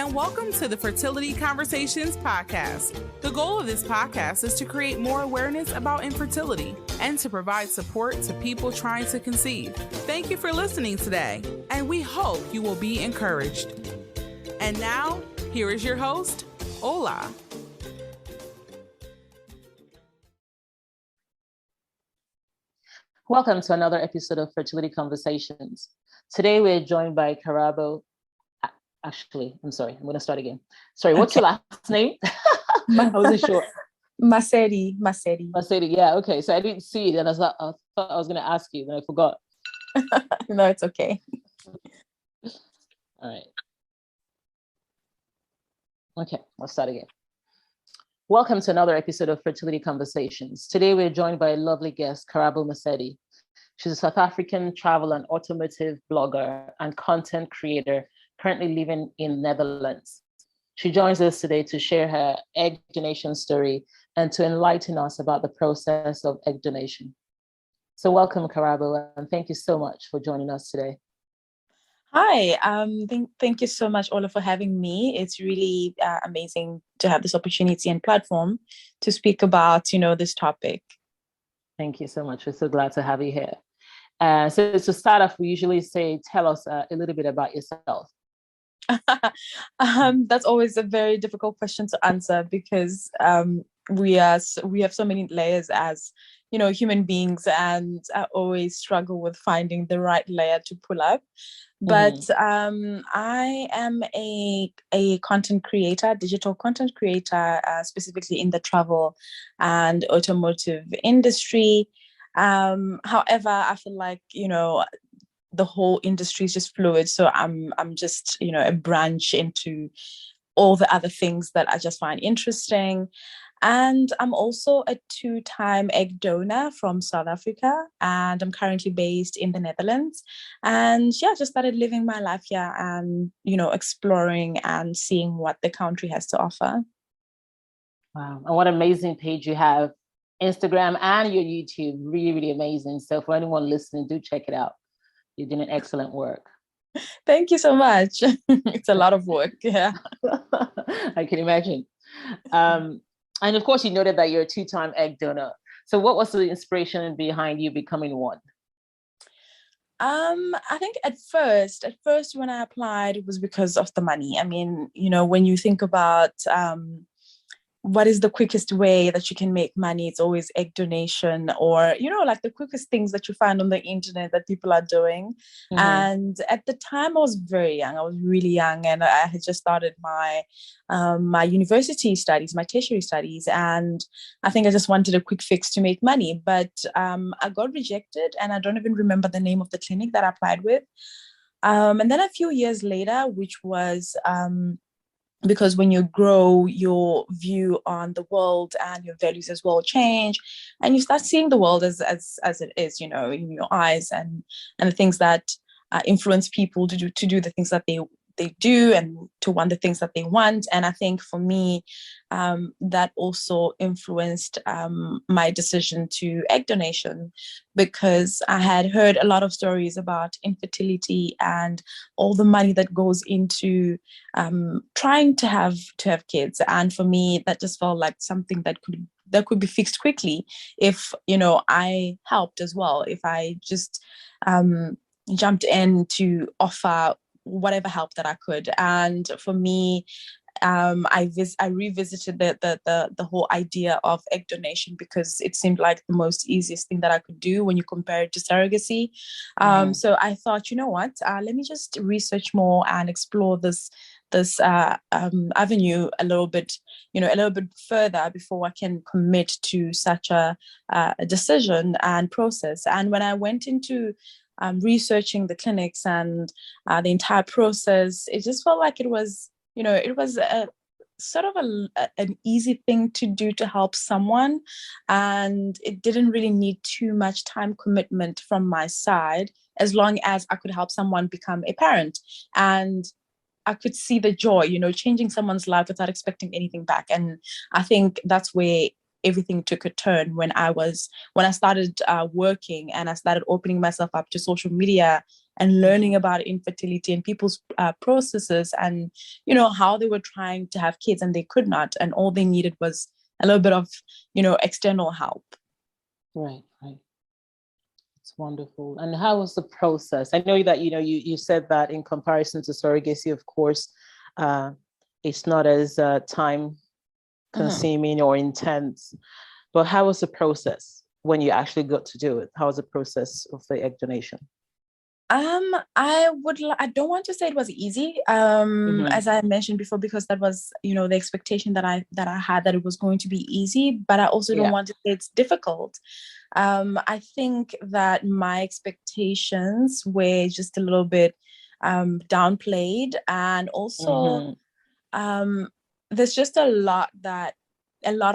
and welcome to the Fertility Conversations podcast. The goal of this podcast is to create more awareness about infertility and to provide support to people trying to conceive. Thank you for listening today, and we hope you will be encouraged. And now, here is your host, Ola. Welcome to another episode of Fertility Conversations. Today we're joined by KARABO. Actually, I'm sorry, I'm going to start again. Sorry, what's your last name? I wasn't sure. Maseri. Maseri, yeah, okay. So I didn't see it and I thought I was going to ask you, then I forgot. No, it's okay. All right. Okay, let's start again. Welcome to another episode of Fertility Conversations. Today we're joined by a lovely guest, KARABO Maseri. She's a South African travel and automotive blogger and content creator currently living in Netherlands. She joins us today to share her egg donation story and to enlighten us about the process of egg donation. So welcome, KARABO, and thank you so much for joining us today. Hi, thank you so much, Ola, for having me. It's really amazing to have this opportunity and platform to speak about, this topic. Thank you so much. We're so glad to have you here. So to start off, we usually say, tell us a little bit about yourself. That's always a very difficult question to answer because we have so many layers as human beings, and I always struggle with finding the right layer to pull up. But I am a content creator, digital content creator, specifically in the travel and automotive industry. However, I feel like the whole industry is just fluid, so I'm just a branch into all the other things that I just find interesting. And I'm also a 2-time egg donor from South Africa, and I'm currently based in the Netherlands. And just started living my life here and exploring and seeing what the country has to offer. Wow, and what an amazing page you have. Instagram and your YouTube, really, really amazing. So for anyone listening, do check it out. You're doing excellent work. Thank you so much. It's a lot of work. Yeah. I can imagine. And of course, you noted that you're a 2-time egg donor. So what was the inspiration behind you becoming one? I think at first when I applied, it was because of the money. I mean, when you think about what is the quickest way that you can make money, it's always egg donation, or like the quickest things that you find on the internet that people are doing. And at the time I was very young. I was really young, and I had just started my my university studies, my tertiary studies, and I think I just wanted a quick fix to make money. But I got rejected, and I don't even remember the name of the clinic that I applied with. And then a few years later, which was because when you grow, your view on the world and your values as well change, and you start seeing the world as it is, in your eyes, and the things that influence people to do the things that they do, and to want the things that they want. And I think for me, that also influenced my decision to egg donation, because I had heard a lot of stories about infertility and all the money that goes into trying to have kids. And for me, that just felt like something that could be fixed quickly if I helped as well, if I just jumped in to offer whatever help that I could. And for me, I revisited the whole idea of egg donation, because it seemed like the most easiest thing that I could do when you compare it to surrogacy. So I thought, what, let me just research more and explore this avenue a little bit further before I can commit to such a decision and process. And when I went into researching the clinics and the entire process, it just felt like it was a sort of an easy thing to do to help someone, and it didn't really need too much time commitment from my side, as long as I could help someone become a parent, and I could see the joy, changing someone's life without expecting anything back. And I think that's where everything took a turn when I started working, and I started opening myself up to social media and learning about infertility and people's processes, and how they were trying to have kids and they could not, and all they needed was a little bit of external help. Right. It's wonderful. And how was the process? I know that you said that in comparison to surrogacy, of course, it's not as time consuming or intense, but how was the process when you actually got to do it? How was the process of the egg donation? I don't want to say it was easy, as I mentioned before, because that was, the expectation that I had, that it was going to be easy, but I also don't want to say it's difficult. I think that my expectations were just a little bit downplayed, and also there's just a lot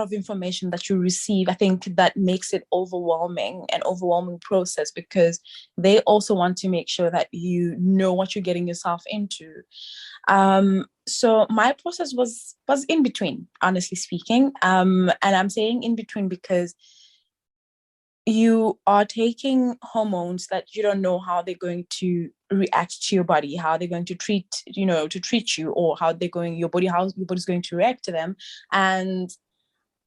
of information that you receive. I think that makes it an overwhelming process, because they also want to make sure that you know what you're getting yourself into. So my process was in between, honestly speaking. And I'm saying in between because you are taking hormones that you don't know how they're going to react to your body, how they're going to treat you, or how your body's going to react to them. And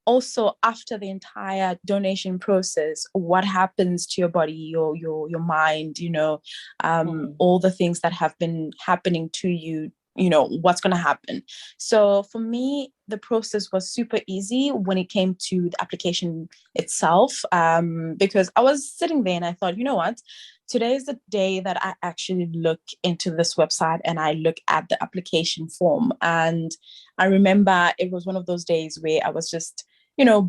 also, after the entire donation process, what happens to your body, your mind, all the things that have been happening to you, what's going to happen. So for me, the process was super easy when it came to the application itself, because I was sitting there and I thought, you know what? Today is the day that I actually look into this website and I look at the application form. And I remember it was one of those days where I was just,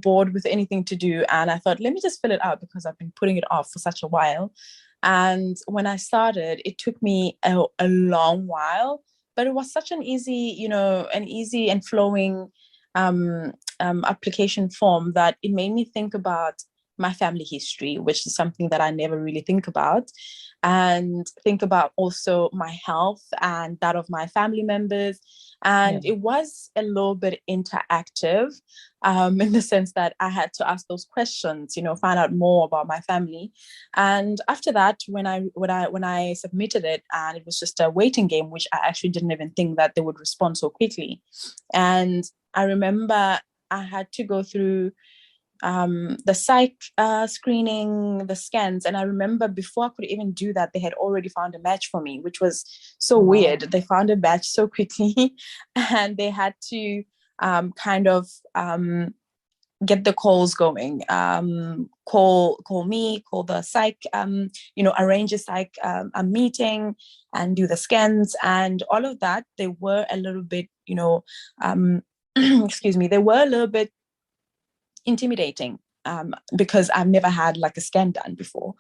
bored with anything to do. And I thought, let me just fill it out, because I've been putting it off for such a while. And when I started, it took me a long while, but it was such an easy and flowing application form that it made me think about my family history, which is something that I never really think about, and think about also my health and that of my family members. And it was a little bit interactive, in the sense that I had to ask those questions, find out more about my family. And after that, when I submitted it, and it was just a waiting game, which I actually didn't even think that they would respond so quickly. And I remember I had to go through the psych screening, the scans. And I remember before I could even do that, they had already found a match for me, which was so weird. They found a match so quickly, and they had to get the calls going, call me, call the psych, arrange a psych a meeting and do the scans and all of that. They were a little bit, excuse me, they were a little bit intimidating, because I've never had like a scan done before.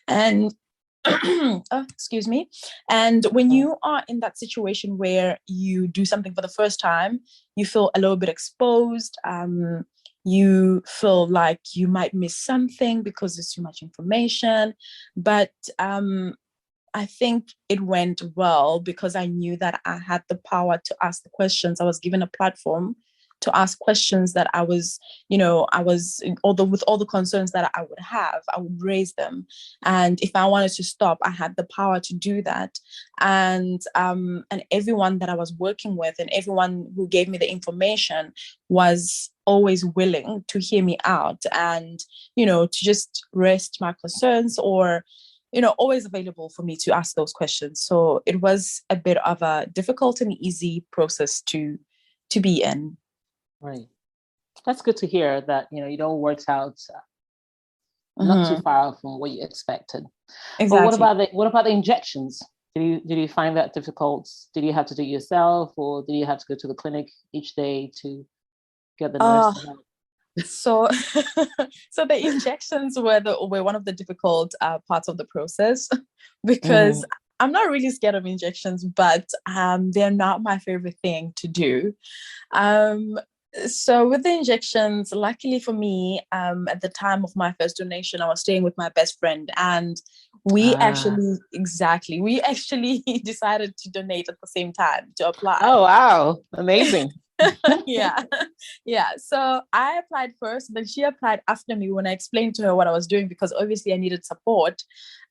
And excuse me. And when you are in that situation where you do something for the first time, you feel a little bit exposed. You feel like you might miss something because there's too much information. But I think it went well, because I knew that I had the power to ask the questions. I was given a platform to ask questions that I was, although with all the concerns that I would have, I would raise them. And if I wanted to stop, I had the power to do that. And everyone that I was working with and everyone who gave me the information was always willing to hear me out and, to just rest my concerns, or always available for me to ask those questions. So it was a bit of a difficult and easy process to be in. Right. That's good to hear that, it all worked out not too far off from what you expected. Exactly. But what about the injections? Did you find that difficult? Did you have to do it yourself, or did you have to go to the clinic each day to get the nurse to help? So the injections were one of the difficult parts of the process, because I'm not really scared of injections, but they're not my favorite thing to do. So with the injections, luckily for me, at the time of my first donation, I was staying with my best friend, and we actually decided to donate at the same time, to apply. Oh, wow. Amazing. Yeah. Yeah. So I applied first, then she applied after me when I explained to her what I was doing, because obviously I needed support.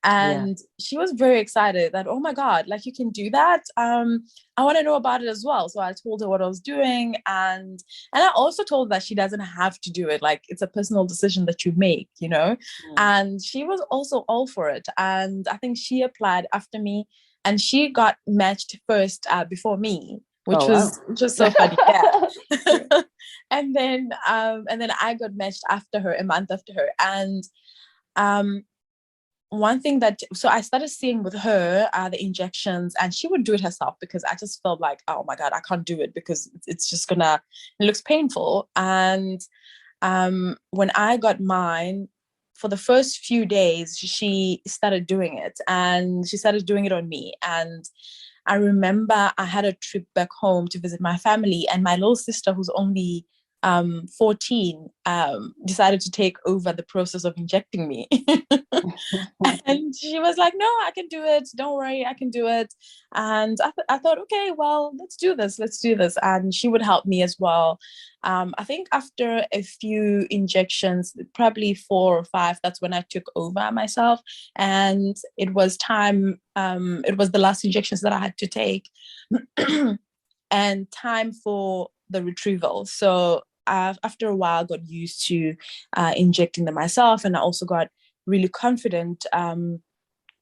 Yeah. And she was very excited that, oh my God, like you can do that. I want to know about it as well. So I told her what I was doing, and I also told her that she doesn't have to do it. Like it's a personal decision that you make, you know? And she was also all for it. And I think she applied after me, and she got matched first before me, which Oh, wow. was so funny. Yeah. And then I got matched after her, a month after her. And um one thing that, so I started seeing with her the injections, and she would do it herself, because I just felt like, oh my God, I can't do it, because it's just gonna, it looks painful. And when I got mine, for the first few days she started doing it, and she started doing it on me. And I remember I had a trip back home to visit my family, and my little sister, who's only 14, decided to take over the process of injecting me. And she was like, no, I can do it. Don't worry, I can do it. And I thought, okay, well, let's do this. Let's do this. And she would help me as well. I think after a few injections, probably 4 or 5, that's when I took over myself. And it was time, it was the last injections that I had to take, and time for the retrieval. So after a while, I got used to injecting them myself. And I also got really confident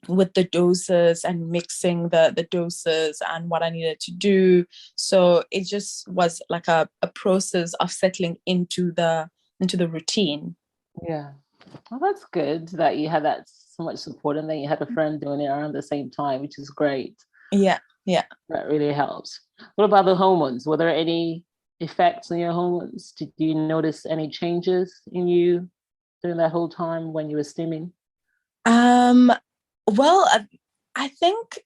with the doses and mixing the doses and what I needed to do. So it just was like a process of settling into the routine. Yeah. Well, that's good that you had that so much support, and then you had a friend doing it around the same time, which is great. Yeah. That really helps. What about the hormones? Were there any effects on your hormones? Did you notice any changes in you during that whole time when you were stimming? Well, I think,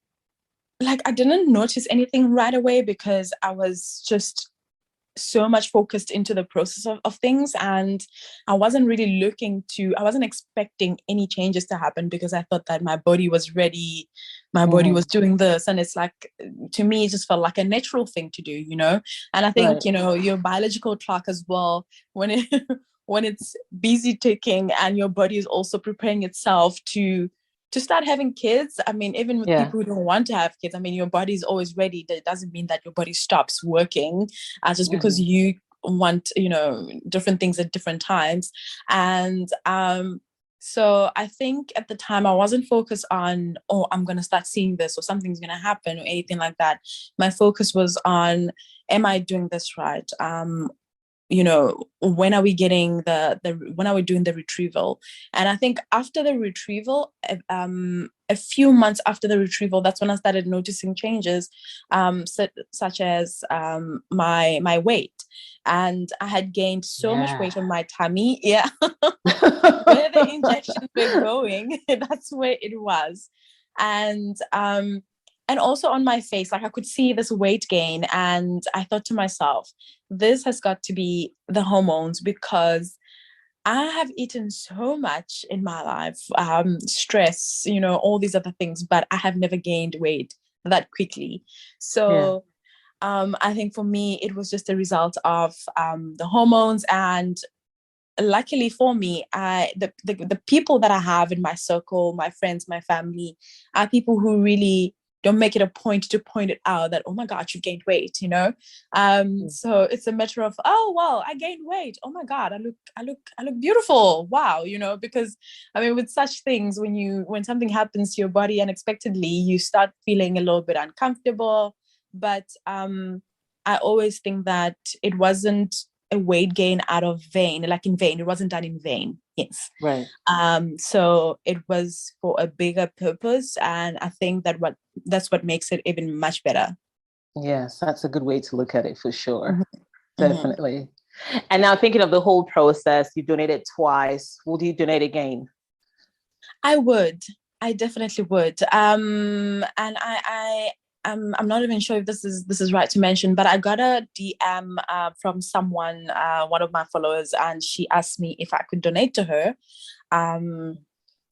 like, I didn't notice anything right away, because I was just so much focused into the process of things, and I wasn't expecting any changes to happen, because I thought that my body was ready, my body was doing this. And it's like, to me, it just felt like a natural thing to do, you know. And I think, Right. you know, your biological clock as well, when it when it's busy ticking, and your body is also preparing itself to start having kids. I mean, even with Yeah. people who don't want to have kids, I mean, your body's always ready. That doesn't mean that your body stops working just because you want, you know, different things at different times. And so I think at the time I wasn't focused on, oh, I'm going to start seeing this, or something's going to happen, or anything like that. My focus was on, am I doing this right? You know, when are we getting when are we doing the retrieval? And I think after the retrieval, a few months after the retrieval, that's when I started noticing changes, such as my weight. And I had gained so much weight on my tummy. Yeah. Where the injections were going, that's where it was. And also on my face, like I could see this weight gain, and I thought to myself, this has got to be the hormones, because I have eaten so much in my life, stress, you know, all these other things, but I have never gained weight that quickly. So I think for me, it was just a result of the hormones. And luckily for me, the people that I have in my circle, my friends, my family, are people who really don't make it a point to point it out that, oh my God, you gained weight, you know. So it's a matter of, oh well, I gained weight, oh my God, I look beautiful, wow, you know. Because I mean, with such things, when something happens to your body unexpectedly, you start feeling a little bit uncomfortable. But I always think that it wasn't a weight gain out of vain, like in vain. It wasn't done in vain. Yes. Right. So it was for a bigger purpose, and I think that's what makes it even much better. Yes, that's a good way to look at it for sure. Mm-hmm. Definitely. And now thinking of the whole process, you donated twice. Would you donate again? I would. I definitely would. And I'm not even sure if this is right to mention, but I got a DM from someone, one of my followers, and she asked me if I could donate to her.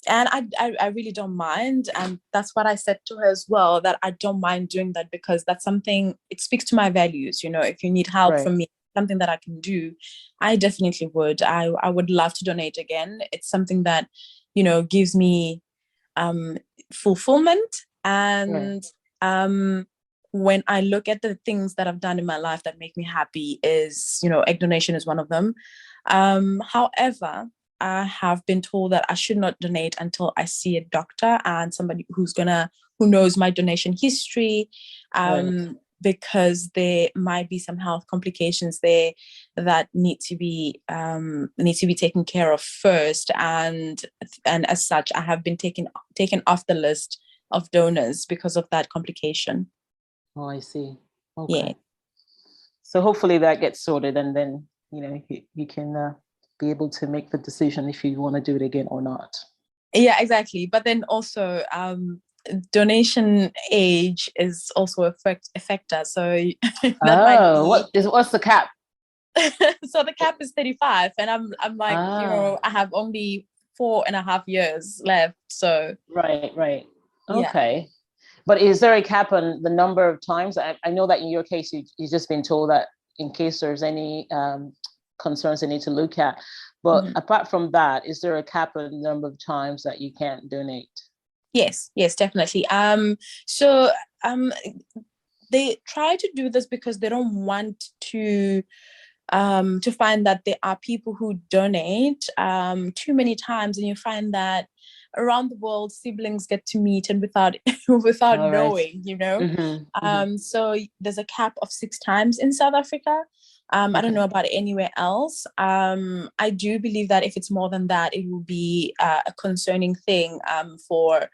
And I really don't mind. And that's what I said to her as well, that I don't mind doing that because that's something, it speaks to my values. If you need help Right. from me, something that I can do, I definitely would. I would love to donate again. It's something that, gives me fulfillment. Right. And when I look at the things that I've done in my life that make me happy is, egg donation is one of them. However, I have been told that I should not donate until I see a doctor and somebody who knows my donation history, Right. because there might be some health complications there that need to be taken care of first. And as such, I have been taken off the list of donors because of that complication. Oh, I see. Okay. Yeah. So hopefully that gets sorted, and then you can be able to make the decision if you want to do it again or not. Yeah, exactly. But then also, donation age is also a factor. So that might Oh, be. what's the cap? So the cap is 35, and I'm like, Ah, I have only 4.5 years left. So right. yeah. Okay. But is there a cap on the number of times? I know that in your case, you've just been told that in case there's any concerns they need to look at. But Mhm. apart from that, is there a cap on the number of times that you can't donate? Yes, definitely. So they try to do this because they don't want to find that there are people who donate too many times, and you find that around the world siblings get to meet and without without All right. knowing. Mm-hmm. So there's a cap of 6 times in South Africa. I don't Okay. know about anywhere else. I do believe that if it's more than that, it will be a concerning thing for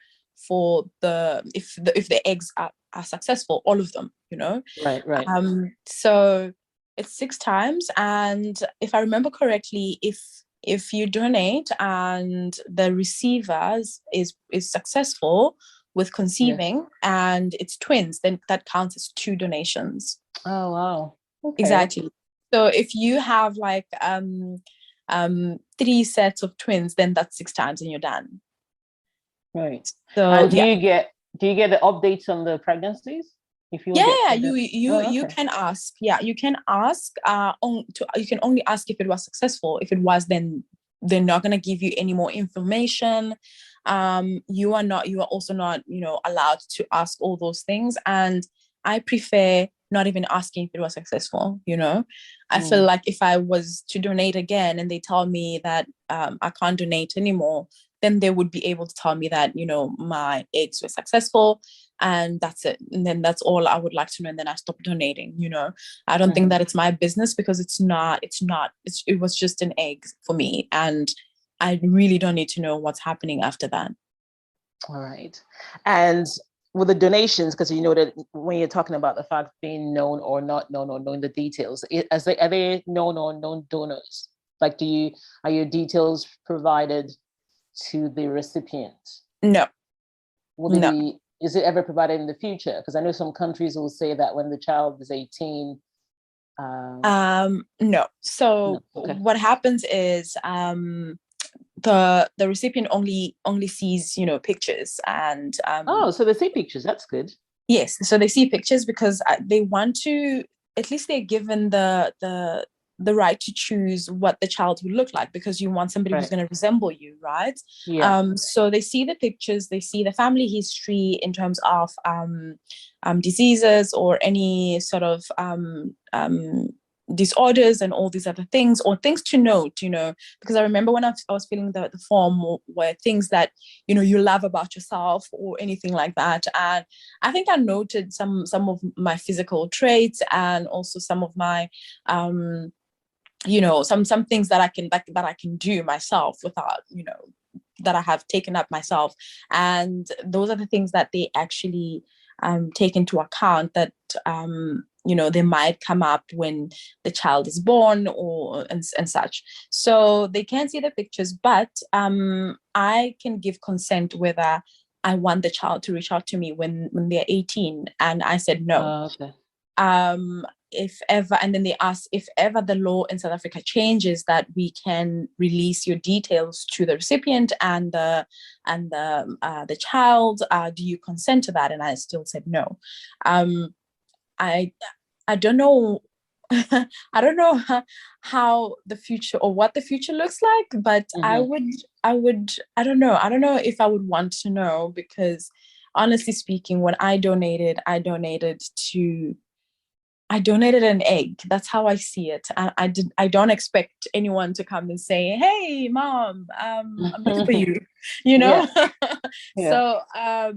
if the eggs are successful, all of them. Right. So it's 6 times, and if I remember correctly, if you donate and the receiver is successful with Yes. conceiving and it's twins, then that counts as 2 donations. Oh, wow. Okay. Exactly. So if you have like 3 sets of twins, then that's 6 times and you're done. Right. So And do yeah. you get the updates on the pregnancies if you get Yeah, the? Oh, you okay. can ask. Yeah, you can ask. You can only ask if it was successful. If it was, then they're not gonna give you any more information. You are also not, allowed to ask all those things. And I prefer not even asking if it was successful. I feel Mm. like if I was to donate again and they tell me that I can't donate anymore, then they would be able to tell me that my eggs were successful, and that's it. And then that's all I would like to know. And then I stop donating. I don't think Mm-hmm. that it's my business, because it was just an egg for me. And I really don't need to know what's happening after that. All right. And with the donations, because you know that when you're talking about the fact being known or not known or knowing the details, are they known or unknown donors? Like, are your details provided to the recipient? No, Will they no. be? Is it ever provided in the future? Because I know some countries will say that when the child is 18. No. So No. Okay. what happens is the recipient only sees pictures, and Oh, so they see pictures. That's good. yes, so they see pictures because they want to, at least they're given the right to choose what the child would look like, because you want somebody who's Right. going to resemble you, right? Yeah. So they see the pictures, they see the family history in terms of diseases or any sort of disorders and all these other things, or things to note, because I remember when I was filling the form were things that you love about yourself or anything like that. And I think I noted some of my physical traits, and also some of my some things that I can do myself without that I have taken up myself. And those are the things that they actually take into account, that they might come up when the child is born, or and such. So they can see the pictures, but I can give consent whether I want the child to reach out to me when they're 18. And I said no. Okay. if ever, and then they ask if ever the law in South Africa changes that we can release your details to the recipient and the child, do you consent to that? And I still said no. I I don't know. I don't know how the future or what the future looks like, but I don't know. I don't know if I would want to know, because honestly speaking, when I donated an egg. That's how I see it. And I don't expect anyone to come and say, "Hey, mom, I'm looking for you," you know? Yeah. So I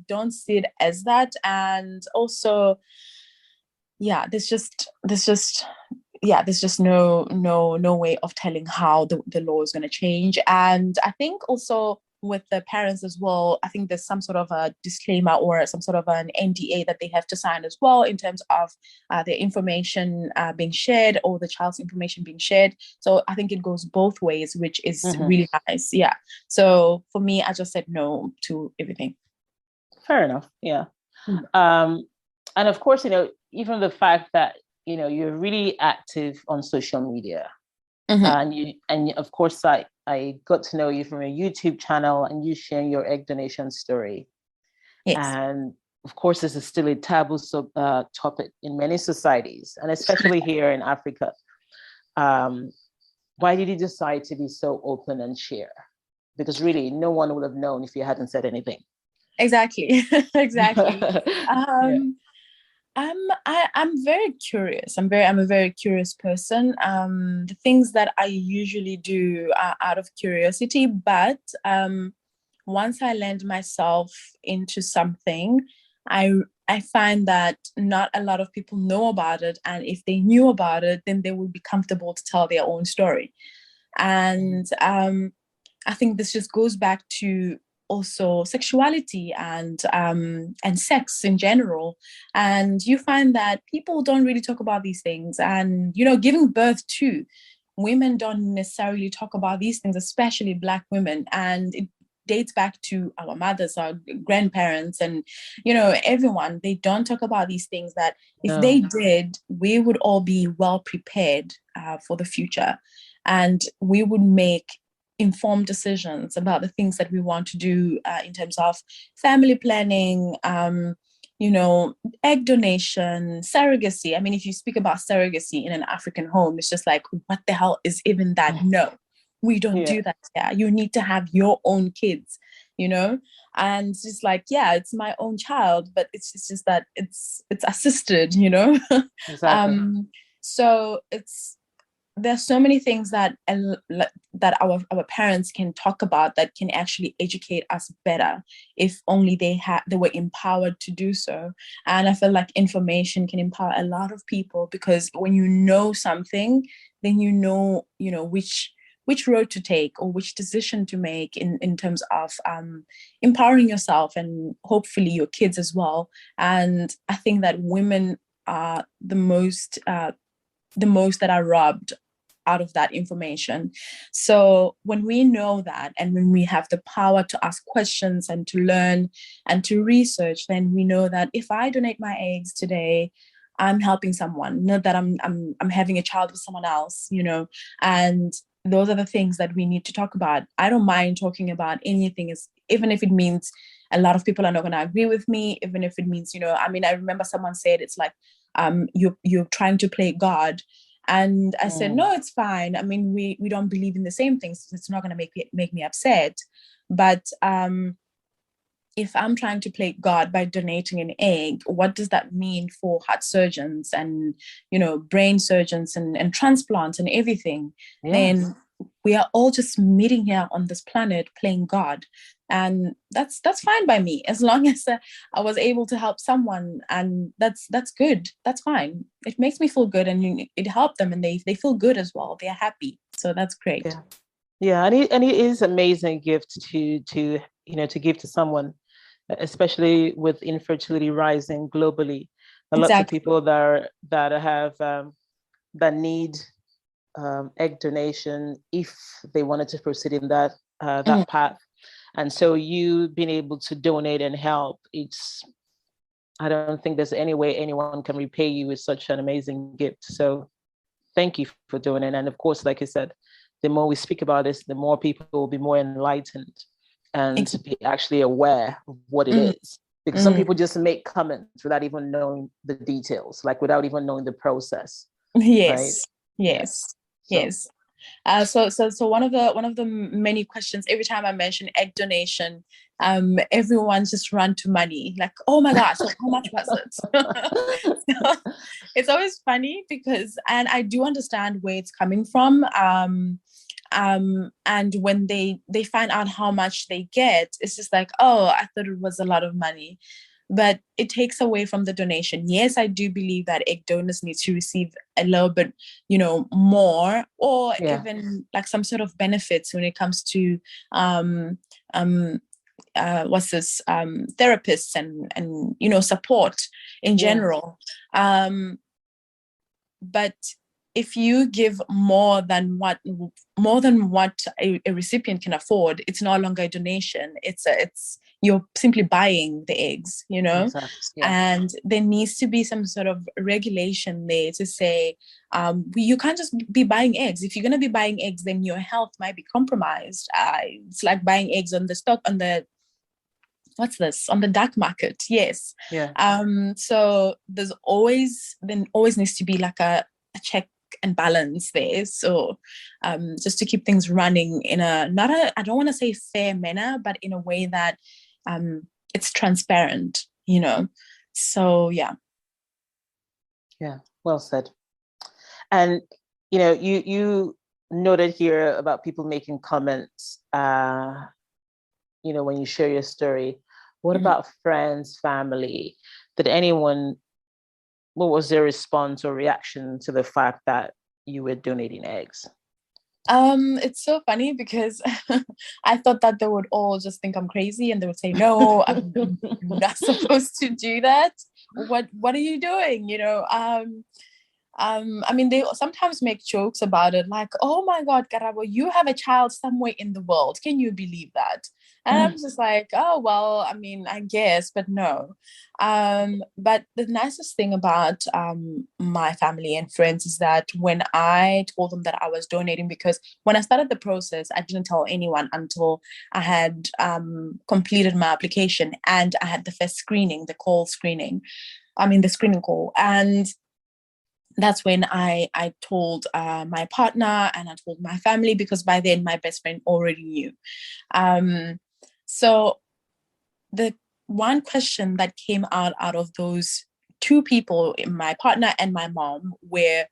don't see it as that. And also, there's just no way of telling how the law is going to change. And I think also with the parents as well, I think there's some sort of a disclaimer or some sort of an NDA that they have to sign as well, in terms of their information being shared, or the child's information being shared. So I think it goes both ways, which is really nice. Yeah. So for me, I just said no to everything. Fair enough. Yeah. And of course, even the fact that, you're really active on social media, and of course, I got to know you from a YouTube channel, and you sharing your egg donation story. Yes. And of course, this is still a taboo topic in many societies, and especially here in Africa. Why did you decide to be so open and share? Because really, no one would have known if you hadn't said anything. Exactly. Exactly. Yeah. I'm very curious. I'm a very curious person. The things that I usually do are out of curiosity, but once I land myself into something, I find that not a lot of people know about it, and if they knew about it, then they would be comfortable to tell their own story. And I think this just goes back to also sexuality and sex in general. And you find that people don't really talk about these things, and giving birth too, women don't necessarily talk about these things, especially Black women. And it dates back to our mothers, our grandparents, and everyone. They don't talk about these things, that if they did, we would all be well prepared for the future, and we would make informed decisions about the things that we want to do in terms of family planning, egg donation, surrogacy. I mean, if you speak about surrogacy in an African home, it's just like, what the hell is even that? No, we don't do that. Yeah, you need to have your own kids, and it's just like, it's my own child, but it's just that it's assisted, Exactly. So there's so many things that our parents can talk about that can actually educate us better, if only they were empowered to do so. And I feel like information can empower a lot of people, because when you know something, then which road to take, or which decision to make in terms of empowering yourself, and hopefully your kids as well. And I think that women are the most that are robbed out of that information. So when we know that, and when we have the power to ask questions and to learn and to research, then we know that if I donate my eggs today, I'm helping someone, not that I'm having a child with someone else, and those are the things that we need to talk about. I don't mind talking about anything, even if it means a lot of people are not going to agree with me, even if it means, I remember someone said, it's like, you're trying to play God. And I said, no, it's fine. I mean, we don't believe in the same things. It's not going to make me upset. But if I'm trying to play God by donating an egg, what does that mean for heart surgeons and, brain surgeons and transplants and everything? Yes. Then we are all just meeting here on this planet playing God. And that's fine by me, as long as I was able to help someone, and that's good. That's fine. It makes me feel good, and it helped them, and they feel good as well. They're happy, so that's great. Yeah, and it is amazing gift to give to someone, especially with infertility rising globally. Lots of people that need egg donation if they wanted to proceed in that path. And so you being able to donate and help, it's I don't think there's any way anyone can repay you with such an amazing gift. So thank you for doing it. And of course, like you said, the more we speak about this, the more people will be more enlightened and be actually aware of what it is. Because some people just make comments without even knowing the details, like without even knowing the process. Yes, right? yes, yes. So one of the many questions every time I mention egg donation, everyone just run to money, like, oh my gosh, so how much was it? So it's always funny because, and I do understand where it's coming from. And when they find out how much they get, it's just like, oh, I thought it was a lot of money. But it takes away from the donation. Yes, I do believe that egg donors need to receive a little bit, more, or even like some sort of benefits when it comes to therapists and support in general. But if you give more than what a recipient can afford, it's no longer a donation. It's you're simply buying the eggs, Exactly. And there needs to be some sort of regulation there to say, you can't just be buying eggs. If you're going to be buying eggs, then your health might be compromised. It's like buying eggs on the dark market. Yes. So there's always needs to be like a check and balance there. So just to keep things running in I don't want to say fair manner, but in a way that it's transparent, So yeah. Well said. And you noted here about people making comments when you share your story. What about friends, family? What was their response or reaction to the fact that you were donating eggs? It's so funny because I thought that they would all just think I'm crazy and they would say, no, I'm not supposed to do that. What are you doing? I mean, they sometimes make jokes about it, like, oh my God, Karabo, you have a child somewhere in the world. Can you believe that? And I'm just like, oh, well, I mean, I guess, but no. But the nicest thing about my family and friends is that when I told them that I was donating, because when I started the process, I didn't tell anyone until I had completed my application and I had the first screening, the screening call. And that's when I told my partner and I told my family, because by then my best friend already knew. So the one question that came out of those two people, my partner and my mom, were,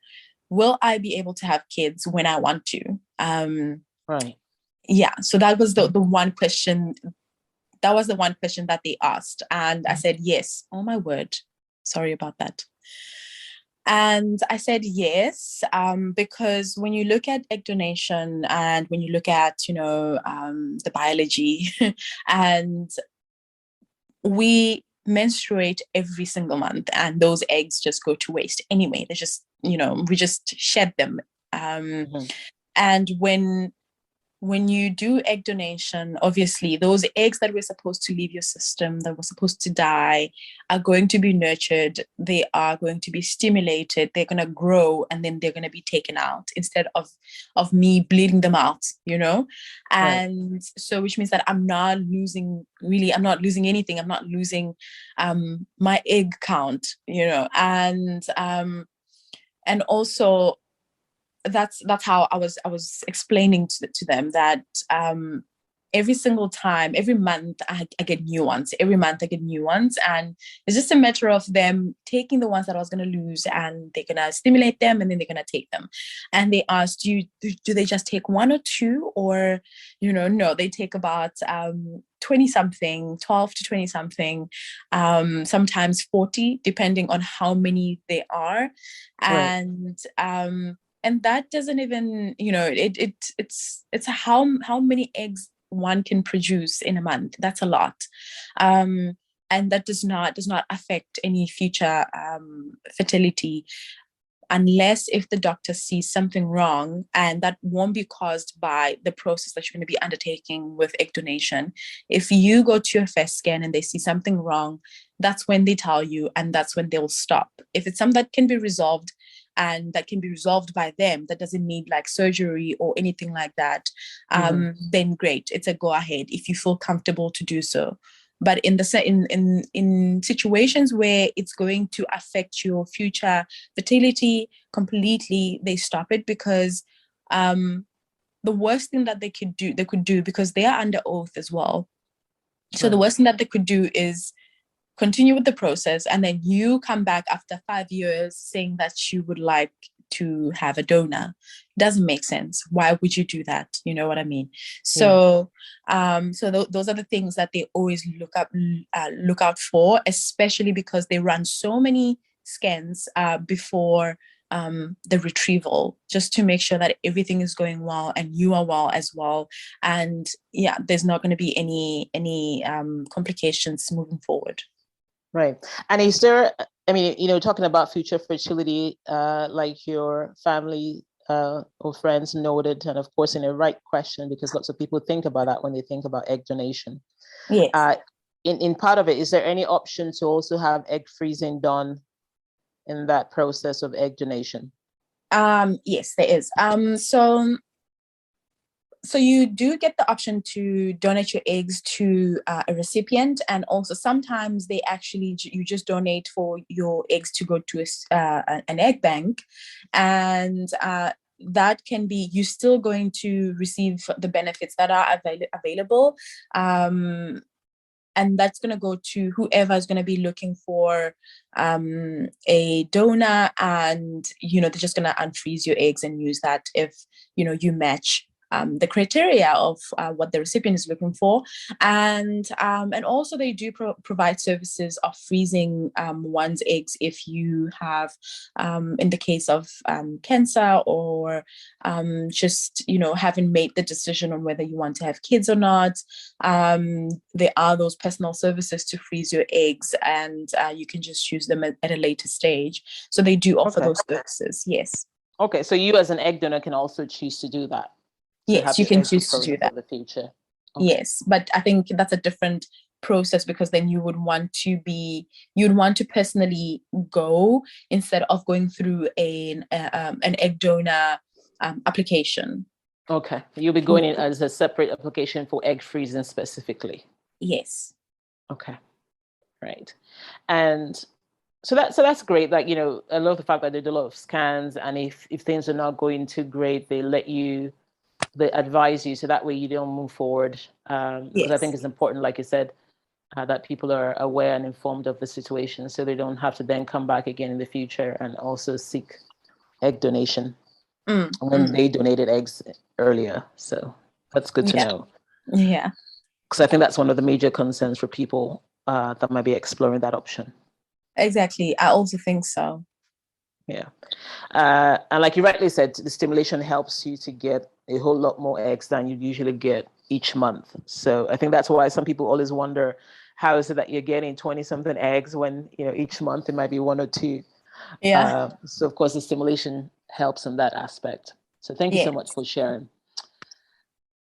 will I be able to have kids when I want to? Right. Yeah. So that was the one question. That was the one question that they asked. And I said, yes. Oh my word. Sorry about that. And I said yes, because when you look at egg donation and when you look at, the biology, and we menstruate every single month and those eggs just go to waste anyway. They just, we just shed them. And when you do egg donation, obviously those eggs that were supposed to leave your system, that were supposed to die, are going to be nurtured. They are going to be stimulated. They're going to grow, and then they're going to be taken out instead of me bleeding them out, And right. So which means that I'm not losing anything. I'm not losing my egg count, and also that's how I was explaining to them that every single time, every month I get new ones. Every month I get new ones, and it's just a matter of them taking the ones that I was going to lose, and they're going to stimulate them, and then they're going to take them. And they asked, do they just take one or two, or no, they take about 20 something, 12 to 20 something, sometimes 40, depending on how many they are. Right. And that doesn't even, it's how many eggs one can produce in a month. That's a lot. And that does not affect any future fertility. unless if the doctor sees something wrong, and that won't be caused by the process that you're going to be undertaking with egg donation. If you go to your first scan and they see something wrong, that's when they tell you, and that's when they'll stop. If it's something that can be resolved and that can be resolved by them, that doesn't need like surgery or anything like that, then great, it's a go ahead if you feel comfortable to do so. But in situations where it's going to affect your future fertility completely, they stop it, because the worst thing that they could do, because they are under oath as well. So the worst thing that they could do is continue with the process, and then you come back after 5 years saying that you would like to have a donor. Doesn't make sense. Why would you do that? You know what I mean? So those are the things that they always look out for, especially because they run so many scans before the retrieval, just to make sure that everything is going well and you are well as well, and there's not going to be any complications moving forward. Right. And is there, I mean, talking about future fertility, like your family or friends noted, and of course in a right question, because lots of people think about that when they think about egg donation. Yes. In part of it, is there any option to also have egg freezing done in that process of egg donation? Yes, there is. So you do get the option to donate your eggs to a recipient, and also sometimes you just donate for your eggs to go to an egg bank, and that can be, you're still going to receive the benefits that are available, and that's going to go to whoever is going to be looking for a donor, and they're just going to unfreeze your eggs and use that if you match the criteria of what the recipient is looking for, and also they do provide services of freezing one's eggs if you have, in the case of cancer, or just haven't made the decision on whether you want to have kids or not. There are those personal services to freeze your eggs, and you can just use them at a later stage. So they do offer those services. Yes. Okay, so you as an egg donor can also choose to do that. Yes, you can choose to do that. For the future. Okay. Yes, but I think that's a different process, because then you'd want to personally go, instead of going through an egg donor application. Okay, you'll be going in as a separate application for egg freezing specifically. Yes. Okay, right. And so that's great. Like, I love the fact that they do a lot of scans, and if things are not going too great, they advise you, so that way you don't move forward. Because I think it's important, like you said, that people are aware and informed of the situation, so they don't have to then come back again in the future and also seek egg donation when they donated eggs earlier. So that's good to know. Yeah. Because I think that's one of the major concerns for people that might be exploring that option. Exactly. I also think so. Yeah. And like you rightly said, the stimulation helps you to get a whole lot more eggs than you usually get each month. So I think that's why some people always wonder, how is it that you're getting 20-something eggs when, each month it might be 1 or 2? Yeah. So of course the stimulation helps in that aspect. So thank you so much for sharing.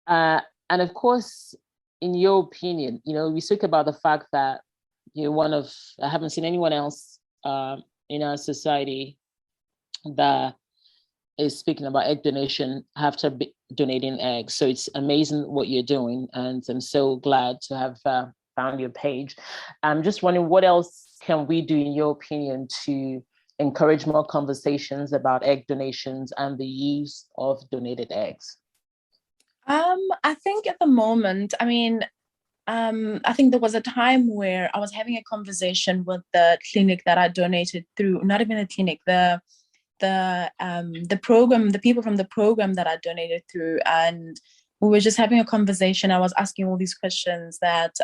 And of course, in your opinion, we speak about the fact that I haven't seen anyone else in our society that is speaking about egg donation after donating eggs. So it's amazing what you're doing, and I'm so glad to have found your page. I'm just wondering, what else can we do, in your opinion, to encourage more conversations about egg donations and the use of donated eggs? I think at the moment, I think there was a time where I was having a conversation with the clinic that I donated through, not even a clinic, the program, the people from the program that I donated through, and we were just having a conversation. I was asking all these questions that,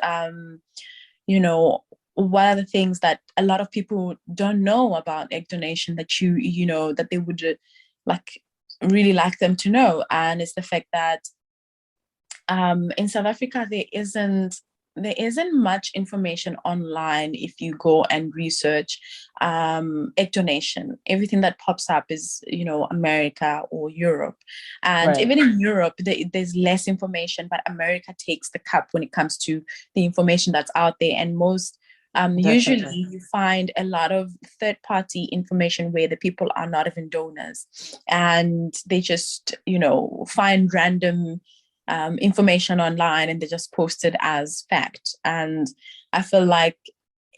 what are the things that a lot of people don't know about egg donation that that they would really like them to know. And it's the fact that in South Africa, there isn't there isn't much information online if you go and research egg donation. Everything that pops up is, America or Europe. And Right. even in Europe, there's less information, but America takes the cup when it comes to the information that's out there. And most usually Definitely. you find a lot of third-party information where the people are not even donors, and they just, find random information online and they just post it as fact. And I feel like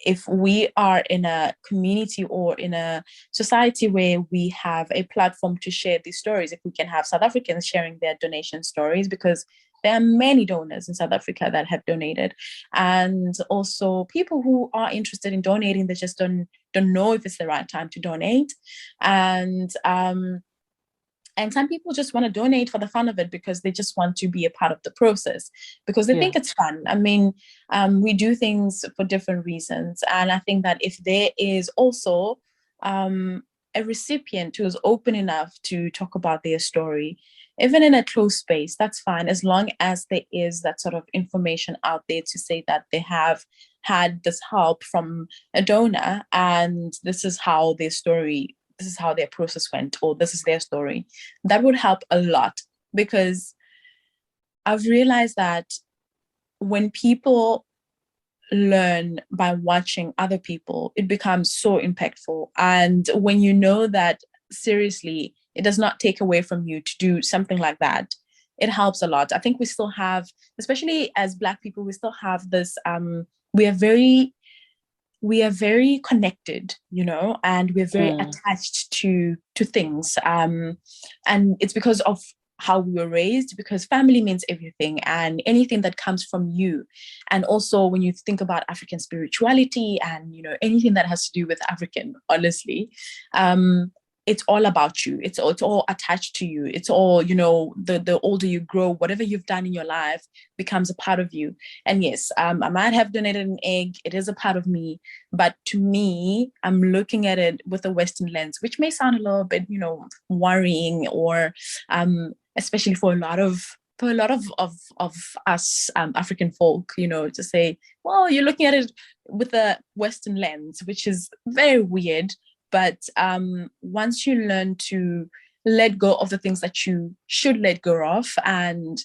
if we are in a community or in a society where we have a platform to share these stories, if we can have South Africans sharing their donation stories, because there are many donors in South Africa that have donated, and also people who are interested in donating, they just don't know if it's the right time to donate. And some people just want to donate for the fun of it because they just want to be a part of the process, because they think it's fun. I mean, we do things for different reasons. And I think that if there is also a recipient who is open enough to talk about their story, even in a closed space, that's fine, as long as there is that sort of information out there to say that they have had this help from a donor and this is how their process went, or this is their story. That would help a lot, because I've realized that when people learn by watching other people, it becomes so impactful. And when you know that, seriously, it does not take away from you to do something like that, it helps a lot. I think we still have, especially as Black people, we still have this, we are very connected, and we're very attached to things. And it's because of how we were raised, because family means everything and anything that comes from you. And also when you think about African spirituality and, anything that has to do with African, honestly, it's all about you. It's all attached to you. It's all, the older you grow, whatever you've done in your life becomes a part of you. And yes, I might have donated an egg. It is a part of me. But to me, I'm looking at it with a Western lens, which may sound a little bit, worrying, or especially for a lot of us African folk, to say, well, you're looking at it with a Western lens, which is very weird. But once you learn to let go of the things that you should let go of and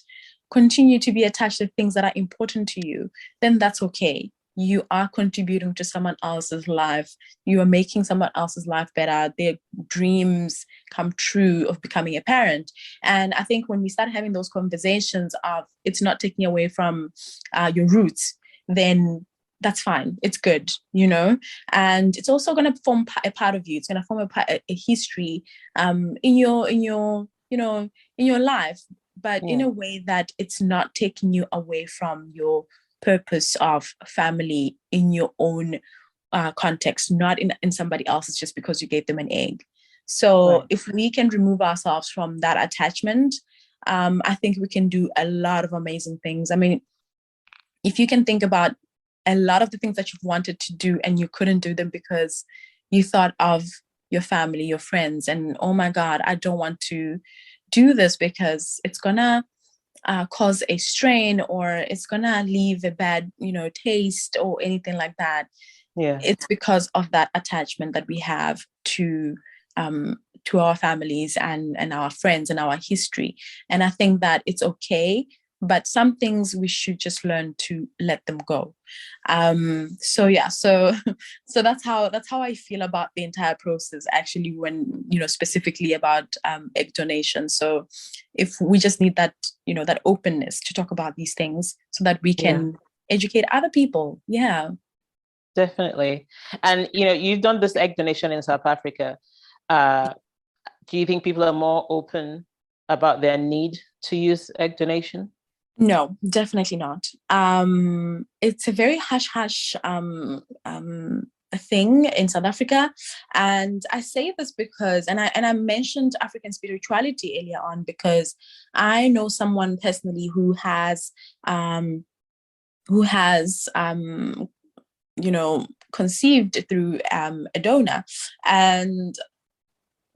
continue to be attached to things that are important to you, then that's okay. You are contributing to someone else's life. You are making someone else's life better. Their dreams come true of becoming a parent. And I think when we start having those conversations of it's not taking away from your roots, then that's fine. It's good, and it's also going to form a part of you. It's going to form a history in your life, but in a way that it's not taking you away from your purpose of family in your own context, not in somebody else's just because you gave them an egg. So if we can remove ourselves from that attachment, I think we can do a lot of amazing things. I mean, if you can think about a lot of the things that you've wanted to do and you couldn't do them because you thought of your family, your friends, and oh my God, I don't want to do this because it's gonna cause a strain, or it's gonna leave a bad, taste or anything like that. Yeah. It's because of that attachment that we have to our families and our friends and our history. And I think that it's okay, but some things we should just learn to let them go. So that's how I feel about the entire process, actually, when, specifically about egg donation. So if we just need that, that openness to talk about these things so that we can educate other people. Yeah. Definitely. And, you've done this egg donation in South Africa. Do you think people are more open about their need to use egg donation? No, definitely not. It's a very hush-hush thing in South Africa. And I say this because, and I mentioned African spirituality earlier on, because I know someone personally who has conceived through a donor, and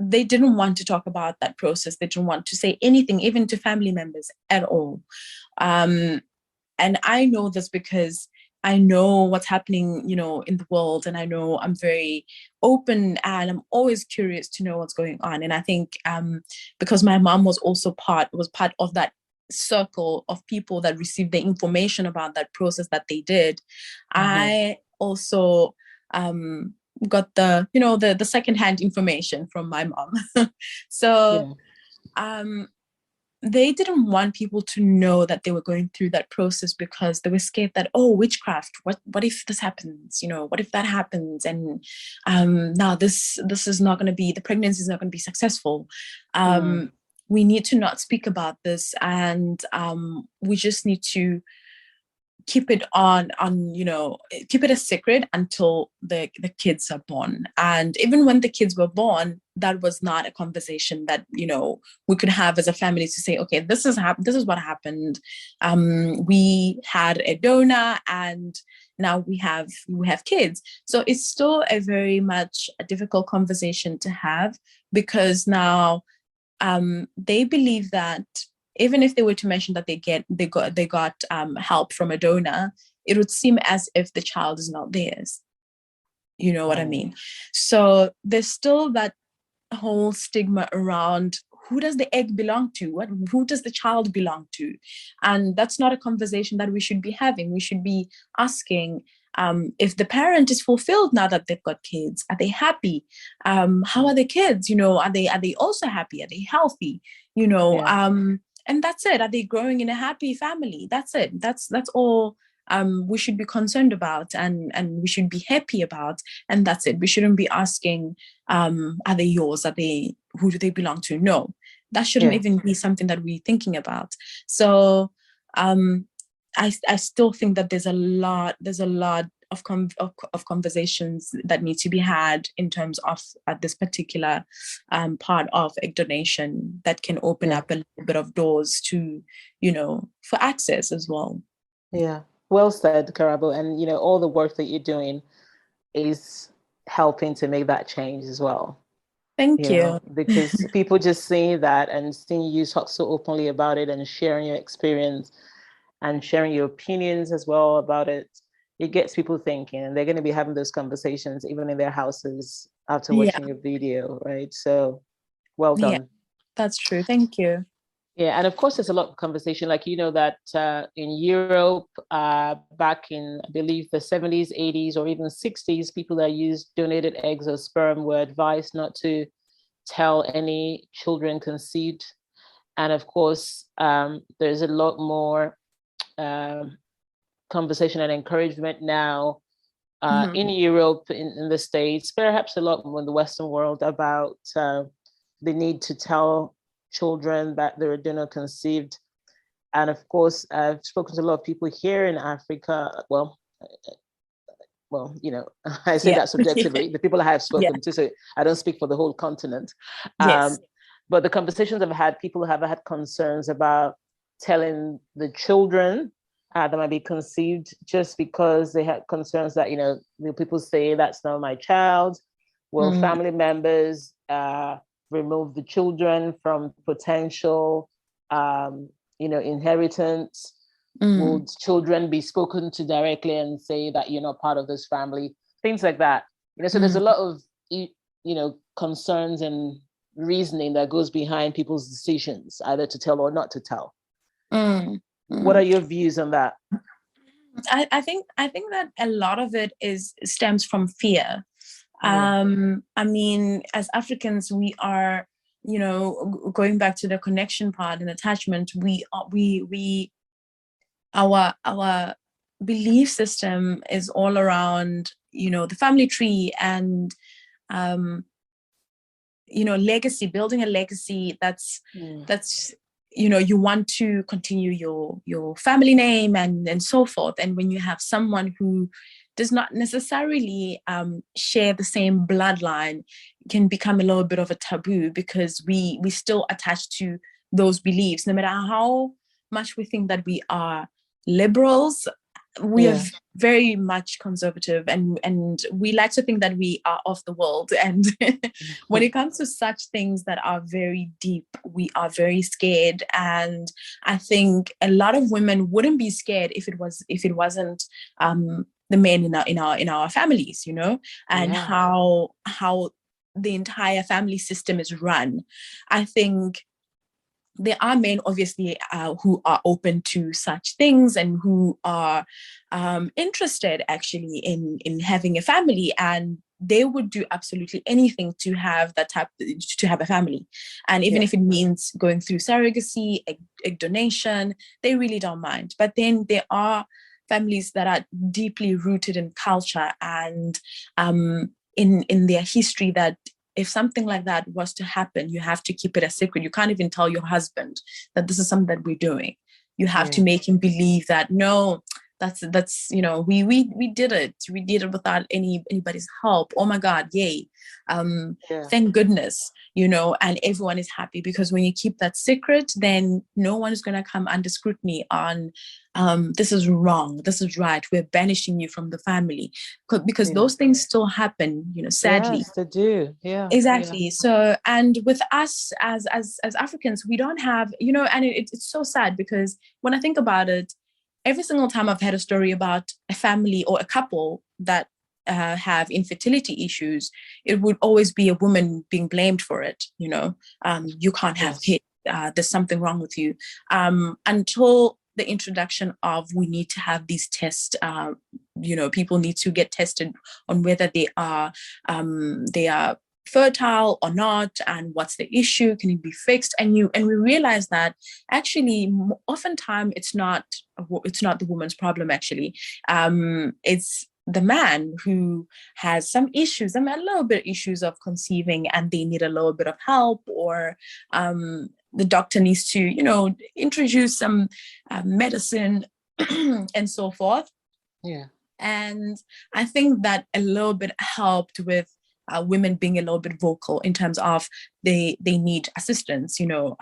they didn't want to talk about that process. They didn't want to say anything, even to family members at all. And I know this because I know what's happening, in the world. And I know I'm very open and I'm always curious to know what's going on. And I think because my mom was also part of that circle of people that received the information about that process that they did, I also got the secondhand information from my mom. So they didn't want people to know that they were going through that process because they were scared that, oh, witchcraft, what if this happens, what if that happens, and now this is not going to be, the pregnancy is not going to be successful. We need to not speak about this, and we just need to keep it keep it a secret until the kids are born. And even when the kids were born, that was not a conversation that we could have as a family to say, okay, this is what happened. We had a donor and now we have kids. So it's still a very much a difficult conversation to have, because now they believe that even if they were to mention that they got help from a donor, it would seem as if the child is not theirs. You know what I mean? So there's still that whole stigma around, who does the egg belong to? Who does the child belong to? And that's not a conversation that we should be having. We should be asking, if the parent is fulfilled now that they've got kids, are they happy? How are the kids? Are they also happy? Are they healthy? And that's it. Are they growing in a happy family? That's it. That's all we should be concerned about, and we should be happy about. And that's it. We shouldn't be asking, are they yours? Who do they belong to? No, that shouldn't even be something that we're thinking about. So I still think that there's a lot of conversations that need to be had in terms of this particular part of egg donation that can open up a little bit of doors to, for access as well. Yeah, well said, Karabo. And, all the work that you're doing is helping to make that change as well. Thank you. Because people just seeing that and seeing you talk so openly about it and sharing your experience and sharing your opinions as well about it, it gets people thinking, and they're going to be having those conversations even in their houses after watching your video, right? So well done. Yeah, that's true. Thank you. Yeah, and of course there's a lot of conversation, like that in Europe, back in, I believe, the 70s, 80s, or even 60s, people that used donated eggs or sperm were advised not to tell any children conceived. And of course, there's a lot more conversation and encouragement now in Europe, in the States, perhaps a lot more in the Western world, about the need to tell children that they're donor conceived. And of course, I've spoken to a lot of people here in Africa. Well, I say that subjectively, the people I have spoken to, so I don't speak for the whole continent. But the conversations I've had, people have had concerns about telling the children that might be conceived, just because they had concerns that, people say that's not my child. Will family members remove the children from potential, inheritance? Would children be spoken to directly and say that you're not part of this family? Things like that. So there's a lot of, concerns and reasoning that goes behind people's decisions, either to tell or not to tell. What are your views on that? I think that a lot of it stems from fear. I mean, as Africans, we are, going back to the connection part and attachment, our belief system is all around, the family tree and, legacy, building a legacy that's you want to continue your family name and so forth. And when you have someone who does not necessarily share the same bloodline, it can become a little bit of a taboo, because we still attach to those beliefs, no matter how much we think that we are liberals. we are very much conservative, and we like to think that we are of the world. And when it comes to such things that are very deep, we are very scared. And I think a lot of women wouldn't be scared if it wasn't the men in our families, you know, and how the entire family system is run. I think there are men, obviously, who are open to such things and who are interested actually in having a family, and they would do absolutely anything to have a family. And even if it means going through surrogacy, egg donation, they really don't mind. But then there are families that are deeply rooted in culture and in their history, that if something like that was to happen, you have to keep it a secret. You can't even tell your husband that this is something that we're doing. You have to make him believe that, no, that's you know, we did it. We did it without anybody's help. Oh my God, yay. Thank goodness, you know, and everyone is happy, because when you keep that secret, then no one is going to come under scrutiny on this is wrong, this is right, we're banishing you from the family, because those things still happen, you know, sadly. Yes, they do. Exactly. So, and with us as Africans, we don't have, you know, and it's so sad, because when I think about it, every single time I've had a story about a family or a couple that have infertility issues, it would always be a woman being blamed for it. You know, you can't have kids. There's something wrong with you. Until the introduction of, we need to have these tests. You know, people need to get tested on whether they are fertile or not, and what's the issue, can it be fixed, and we realize that actually oftentimes it's not the woman's problem. Actually, it's the man who has some issues, a little bit issues of conceiving, and they need a little bit of help, or the doctor needs to, you know, introduce some medicine and so forth. And I think that a little bit helped with women being a little bit vocal in terms of they need assistance, you know,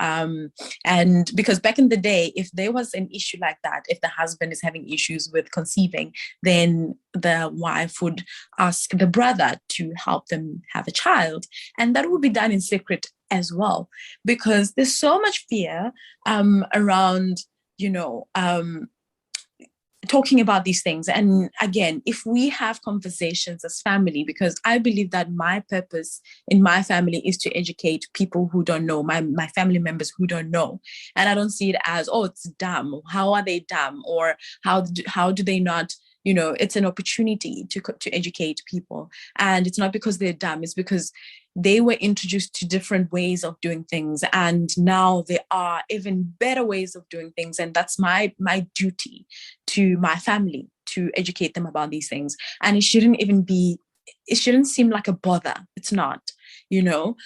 and because back in the day, if there was an issue like that, if the husband is having issues with conceiving, then the wife would ask the brother to help them have a child, and that would be done in secret as well, because there's so much fear around, you know, talking about these things. And again, if we have conversations as family, because I believe that my purpose in my family is to educate people who don't know, my family members who don't know. And I don't see it as, oh, it's dumb. How are they dumb? Or how do they not, you know, it's an opportunity to educate people. And it's not because they're dumb, it's because they were introduced to different ways of doing things, and now there are even better ways of doing things. And that's my duty to my family, to educate them about these things. And it shouldn't seem like a bother. It's not, you know.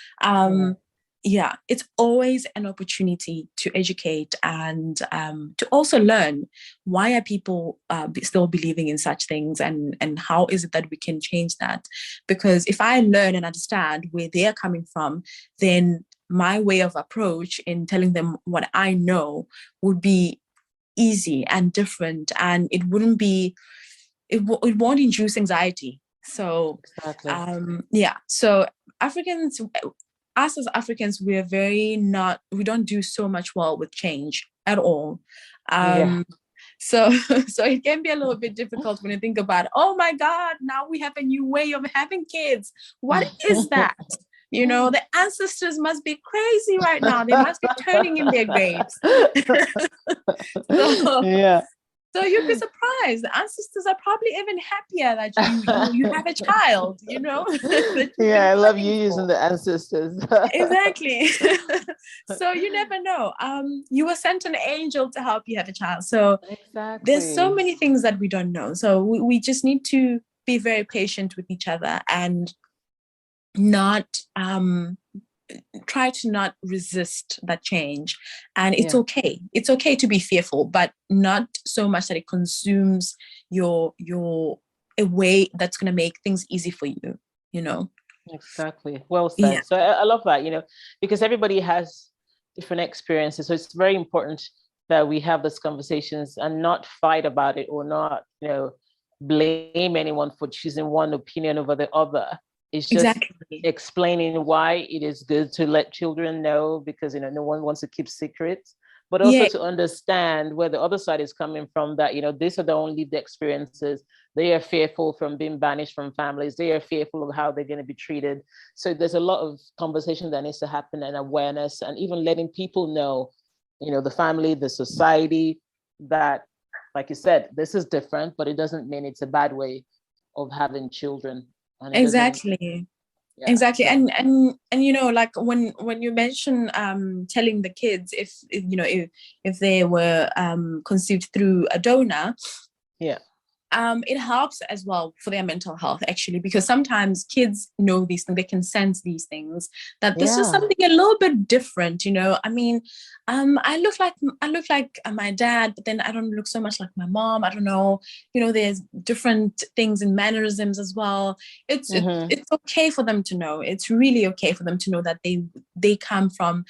It's always an opportunity to educate and to also learn, why are people still believing in such things, and how is it that we can change that? Because if I learn and understand where they're coming from, then my way of approach in telling them what I know would be easy and different, and it won't induce anxiety. So so us as Africans, we don't do so much well with change at all. So it can be a little bit difficult when you think about, oh my God, now we have a new way of having kids. What is that? You know, the ancestors must be crazy right now. They must be turning in their graves. So you'd be surprised. The ancestors are probably even happier that you have a child, you know? I love you using the ancestors. Exactly. So you never know. You were sent an angel to help you have a child. So there's so many things that we don't know. So we just need to be very patient with each other and not try to not resist that change. And it's okay. It's okay to be fearful, but not so much that it consumes your a way that's going to make things easy for you, you know? Exactly. Well said. So I love that, you know, because everybody has different experiences. So it's very important that we have these conversations and not fight about it, or not, blame anyone for choosing one opinion over the other. It's just Exactly. explaining why it is good to let children know, because no one wants to keep secrets, but also Yeah, to understand where the other side is coming from, that these are their own lived experiences. They are fearful from being banished from families. They are fearful of how they're going to be treated. So there's a lot of conversation that needs to happen, and awareness, and even letting people know, the family, the society, that, like you said, this is different, but it doesn't mean it's a bad way of having children. And it doesn't, exactly. yeah. Exactly. So, And like when you mention telling the kids if they were conceived through a donor, yeah. it helps as well for their mental health, actually, because sometimes kids know these things, they can sense these things, that this is something a little bit different. I mean, I look like my dad, but then I don't look so much like my mom. I don't know, there's different things and mannerisms as well. It's okay for them to know. It's really okay for them to know that they come from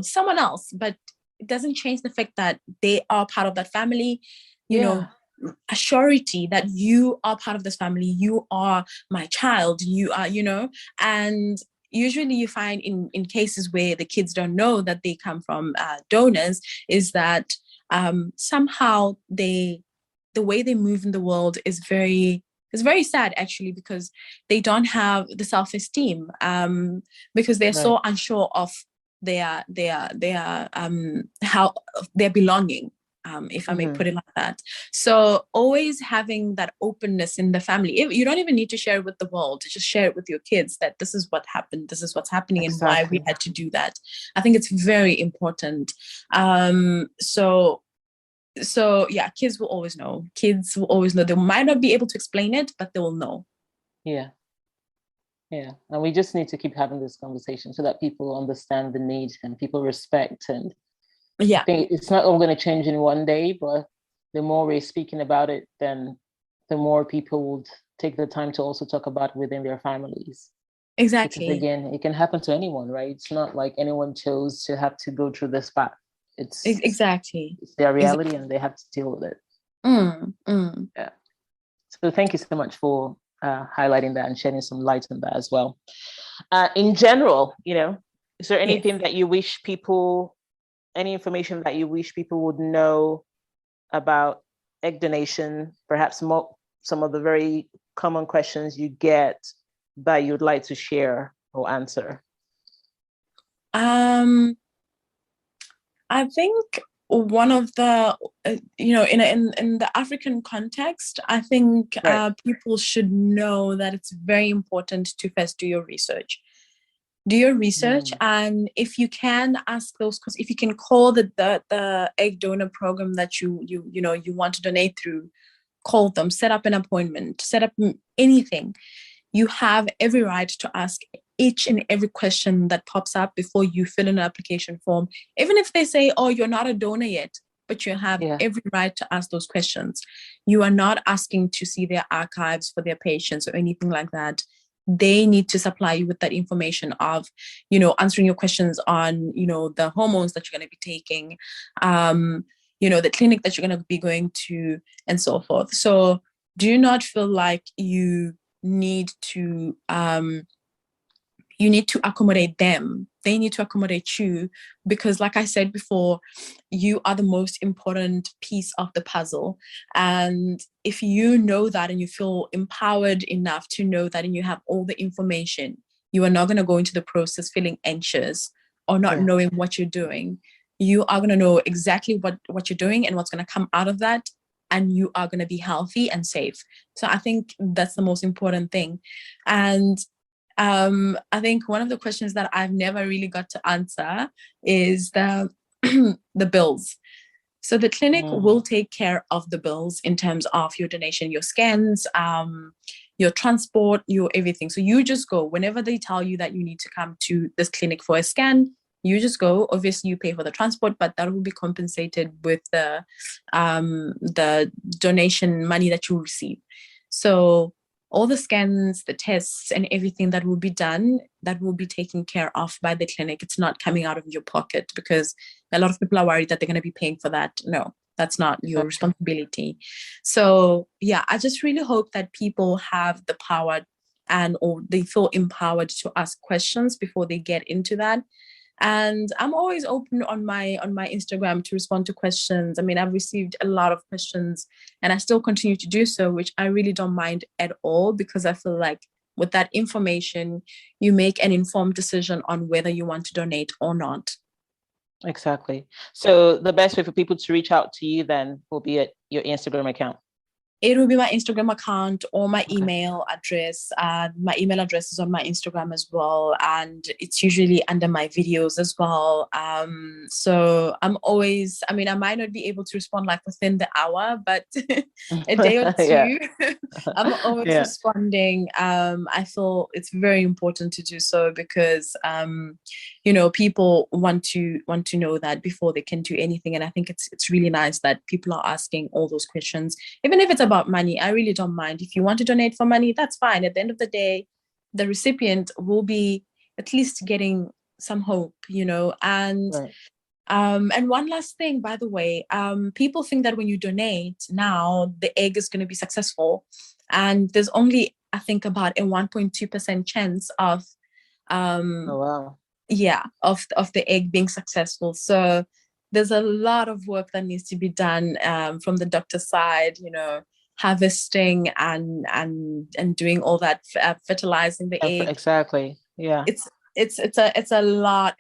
someone else, but it doesn't change the fact that they are part of that family. A surety that you are part of this family, you are my child, you are, and usually you find in cases where the kids don't know that they come from donors, is that somehow the way they move in the world is very sad, actually, because they don't have the self-esteem, because they're so unsure of their how their belonging, if I may put it like that. So always having that openness in the family. You don't even need to share it with the world. Just share it with your kids, that this is what happened, this is what's happening, and why we had to do that. I think it's very important. So yeah, kids will always know. Kids will always know. They might not be able to explain it, but they will know. Yeah. Yeah. And we just need to keep having this conversation so that people understand the need and people respect. And I think it's not all going to change in one day, but the more we're speaking about it, then the more people would take the time to also talk about it within their families. Exactly. Because again, it can happen to anyone, right? It's not like anyone chose to have to go through this path. It's their reality, and they have to deal with it. Yeah. So thank you so much for highlighting that and shedding some light on that as well. In general, is there anything that you wish people, any information that you wish people would know about egg donation, perhaps some of the very common questions you get that you'd like to share or answer? I think one of the in the African context, I think people should know that it's very important to first do your research. Do your research, and if you can ask those questions, if you can call the egg donor program that you want to donate through, call them, set up an appointment, set up anything. You have every right to ask each and every question that pops up before you fill in an application form. Even if they say, oh, you're not a donor yet, but you have every right to ask those questions. You are not asking to see their archives for their patients or anything like that. They need to supply you with that information of, answering your questions on, the hormones that you're going to be taking, the clinic that you're going to be going to, and so forth. So do not feel like you need to accommodate them. They need to accommodate you, because like I said before, you are the most important piece of the puzzle. And if you know that, and you feel empowered enough to know that, and you have all the information, you are not going to go into the process feeling anxious or not knowing what you're doing. You are going to know exactly what you're doing and what's going to come out of that, and you are going to be healthy and safe. So I think that's the most important thing. And I think one of the questions that I've never really got to answer is the the bills. So the clinic will take care of the bills in terms of your donation, your scans, your transport, your everything. So you just go whenever they tell you that you need to come to this clinic for a scan. You just go. Obviously, you pay for the transport, but that will be compensated with the donation money that you receive. So all the scans, the tests, and everything that will be done, that will be taken care of by the clinic. It's not coming out of your pocket, because a lot of people are worried that they're going to be paying for that. No, that's not your responsibility. So yeah, I just really hope that people have the power or they feel empowered to ask questions before they get into that. And I'm always open on my Instagram to respond to questions. I mean, I've received a lot of questions and I still continue to do so, which I really don't mind at all, because I feel like with that information, you make an informed decision on whether you want to donate or not. Exactly. So the best way for people to reach out to you then will be at your Instagram account. It will be my Instagram account or my email address. My email address is on my Instagram as well, and it's usually under my videos as well. So I'm always, I mean, I might not be able to respond like within the hour, but a day or two, I'm always responding. I feel it's very important to do so, because people want to know that before they can do anything. And I think it's really nice that people are asking all those questions, even if it's about money. I really don't mind. If you want to donate for money, that's fine. At the end of the day, the recipient will be at least getting some hope, and right. And one last thing, by the way, people think that when you donate now, the egg is going to be successful, and there's only, I think, about a 1.2% chance of of the egg being successful. So there's a lot of work that needs to be done from the doctor's side, harvesting and doing all that, fertilizing the egg. Exactly. Yeah. It's a lot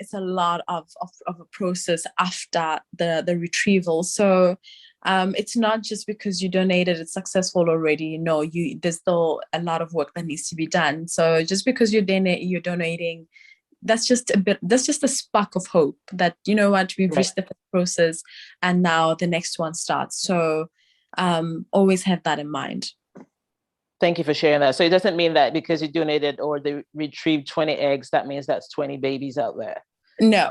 of a process after the retrieval. So it's not just because you donated it's successful already. No, there's still a lot of work that needs to be done. So just because you're donating, that's just a spark of hope that, we've reached the process and now the next one starts. So always have that in mind. Thank you for sharing that. So it doesn't mean that because you donated or they retrieved 20 eggs, that means that's 20 babies out there. No.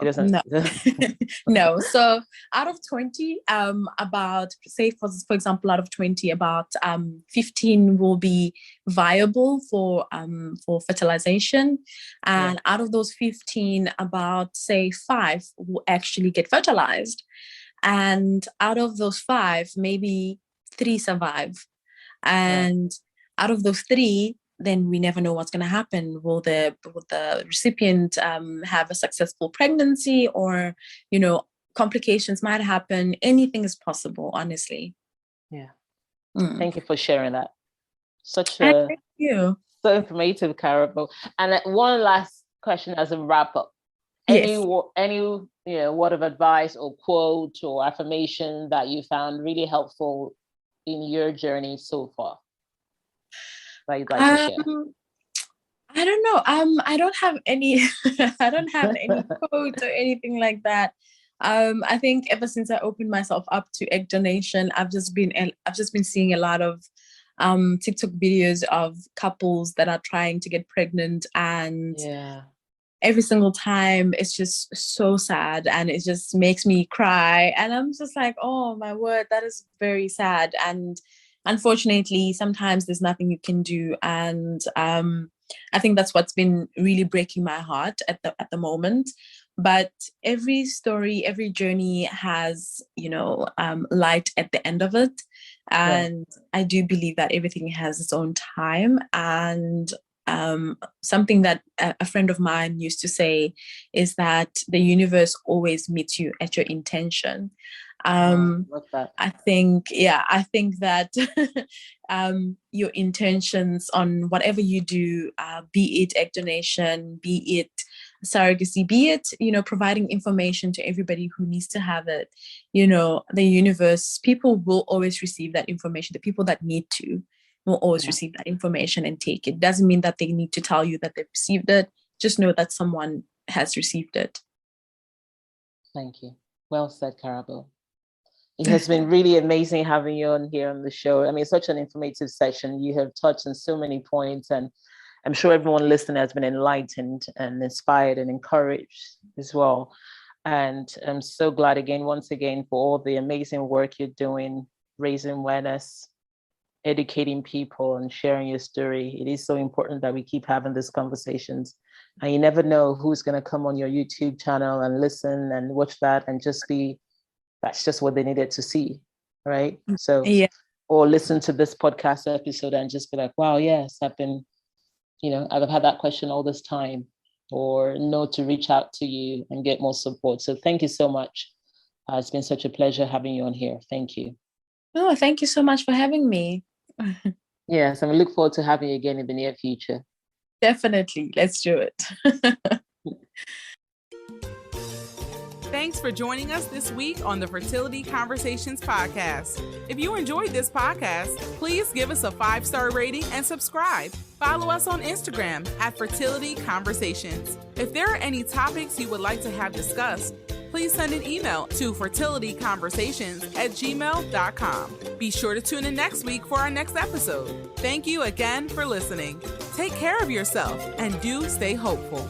No. So out of 20, about, say for example, out of 20, about 15 will be viable for fertilization, and out of those 15, about say 5 will actually get fertilized, and out of those 5, maybe 3 survive, and out of those 3, then we never know what's going to happen. Will the recipient have a successful pregnancy, or complications might happen? Anything is possible, honestly. Thank you for sharing that. Thank you. So informative, KARABO. And one last question as a wrap up. Any word of advice or quote or affirmation that you found really helpful in your journey so far that you'd like to share? I don't know. I don't have any. I don't have any quote or anything like that. I think ever since I opened myself up to egg donation, I've just been seeing a lot of TikTok videos of couples that are trying to get pregnant, and every single time it's just so sad, and it just makes me cry, and I'm just like, oh my word, that is very sad. And unfortunately, sometimes there's nothing you can do, and I think that's what's been really breaking my heart at the moment. But every story, every journey has, light at the end of it, and I do believe that everything has its own time. And something that a friend of mine used to say is that the universe always meets you at your intention. I think that your intentions on whatever you do, be it egg donation, be it surrogacy, be it, providing information to everybody who needs to have it, the universe, people will always receive that information. The people that need to will always receive that information and take it. Doesn't mean that they need to tell you that they've received it. Just know that someone has received it. Thank you. Well said, KARABO. It has been really amazing having you on here on the show. I mean, it's such an informative session. You have touched on so many points, and I'm sure everyone listening has been enlightened and inspired and encouraged as well. And I'm so glad once again, for all the amazing work you're doing, raising awareness educating people and sharing your story. It is so important that we keep having these conversations. And you never know who's going to come on your YouTube channel and listen and watch that and just be, that's just what they needed to see, right? So, Yeah. or listen to this podcast episode and just be like, wow, yes, I've had that question all this time, or know to reach out to you and get more support. So thank you so much. It's been such a pleasure having you on here. Thank you. Oh, thank you so much for having me. Yes, and we look forward to having you again in the near future. Definitely. Let's do it. Thanks for joining us this week on the Fertility Conversations podcast. If you enjoyed this podcast, please give us a 5-star rating and subscribe. Follow us on Instagram at Fertility Conversations. If there are any topics you would like to have discussed, please send an email to fertilityconversations@gmail.com. Be sure to tune in next week for our next episode. Thank you again for listening. Take care of yourself and do stay hopeful.